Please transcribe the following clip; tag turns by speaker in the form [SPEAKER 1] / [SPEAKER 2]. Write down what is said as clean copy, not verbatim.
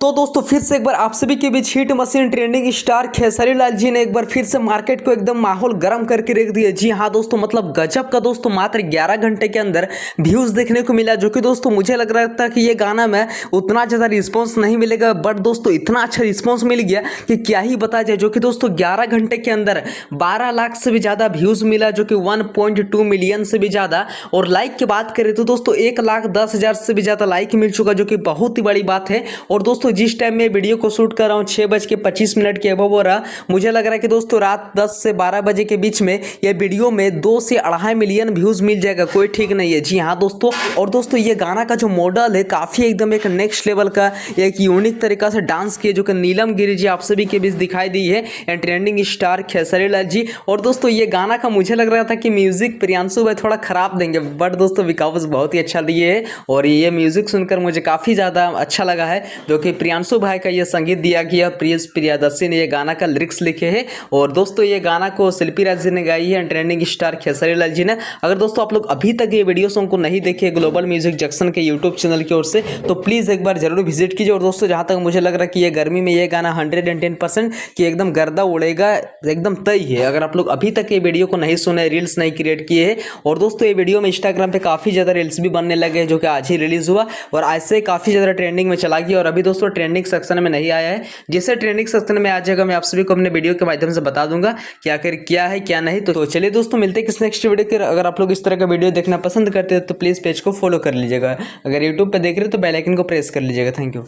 [SPEAKER 1] तो दोस्तों फिर से एक बार आप सभी के बीच hit machine trending star Khesari Lal ji ने एक बार फिर से मार्केट को एकदम माहौल गर्म करके रख दिया। जी हाँ दोस्तों, मतलब गजब का दोस्तों, मात्र 11 घंटे के अंदर व्यूज देखने को मिला, जो कि दोस्तों मुझे लग रहा था कि ये गाना में उतना ज़्यादा रिस्पॉन्स नहीं मिलेगा, बट दोस्तों इतना अच्छा रिस्पॉन्स मिल गया कि क्या ही बताया जाए। जो कि दोस्तों 11 घंटे के अंदर 12 लाख से भी ज़्यादा व्यूज़ मिला, जो कि 1.2 मिलियन से भी ज़्यादा। और लाइक की बात करें तो दोस्तों 1,10,000 से भी ज़्यादा लाइक मिल चुका, जो कि बहुत ही बड़ी बात है। और दोस्तों जिस टाइम मैं वीडियो को शूट कर रहा हूँ 6:25 के अबव हो रहा, मुझे लग रहा है कि दोस्तों रात 10 से 12 बजे के बीच में ये वीडियो में 2 से 2.5 मिलियन व्यूज़ मिल जाएगा, कोई ठीक नहीं है। जी हाँ दोस्तों, और दोस्तों ये गाना का जो मॉडल है काफ़ी एकदम एक नेक्स्ट लेवल का, एक यूनिक तरीका से डांस किए, जो कि नीलम गिरी जी आप सभी के बीच दिखाई दी है, and trending star Khesari Lal जी। और दोस्तों ये गाना का मुझे लग रहा था कि म्यूजिक प्रियांशु भाई थोड़ा खराब देंगे, बट दोस्तों विकास बहुत ही अच्छा दिए है। और ये म्यूजिक सुनकर मुझे काफ़ी ज़्यादा अच्छा लगा है, जो कि प्रियांशु भाई का ये संगीत दिया गया, प्रियस प्रियादर्शी ने ये गाना का लिरिक्स लिखे हैं। और दोस्तों ये गाना को शिल्पी राज जी ने गाई है, ट्रेंडिंग स्टार खेसारी लाल जी ने। अगर दोस्तों आप लोग अभी तक ये वीडियोस को नहीं देखे ग्लोबल म्यूजिक जंक्शन के यूट्यूब चैनल की ओर से, तो प्लीज़ एक बार जरूर विजिट कीजिए। और दोस्तों जहाँ तक मुझे लग रहा है कि ये गर्मी में ये गाना 110% कि एकदम गर्दा उड़ेगा, एकदम तय है। अगर आप लोग अभी तक ये वीडियो को नहीं सुने, रील्स नहीं क्रिएट किए हैं, और दोस्तों ये वीडियो में इंस्टाग्राम पे काफ़ी ज़्यादा रील्स भी बनने लगे, जो कि आज ही रिलीज़ हुआ और आज से काफ़ी ज़्यादा ट्रेंडिंग में चला गया। और अभी दोस्तों ट्रेंडिंग सेक्शन में नहीं आया है, जैसे ट्रेंडिंग सेक्शन में आ जाएगा मैं आप सभी को अपने वीडियो के माध्यम से बता दूंगा कि आखिर क्या है क्या नहीं। तो चलिए दोस्तों मिलते हैं किस नेक्स्ट वीडियो के। अगर आप लोग इस तरह का वीडियो देखना पसंद करते हैं तो प्लीज़ पेज को फॉलो कर लीजिएगा। अगर यूट्यूब पर देख रहे हो तो बेल आइकन को प्रेस कर लीजिएगा। Thank you.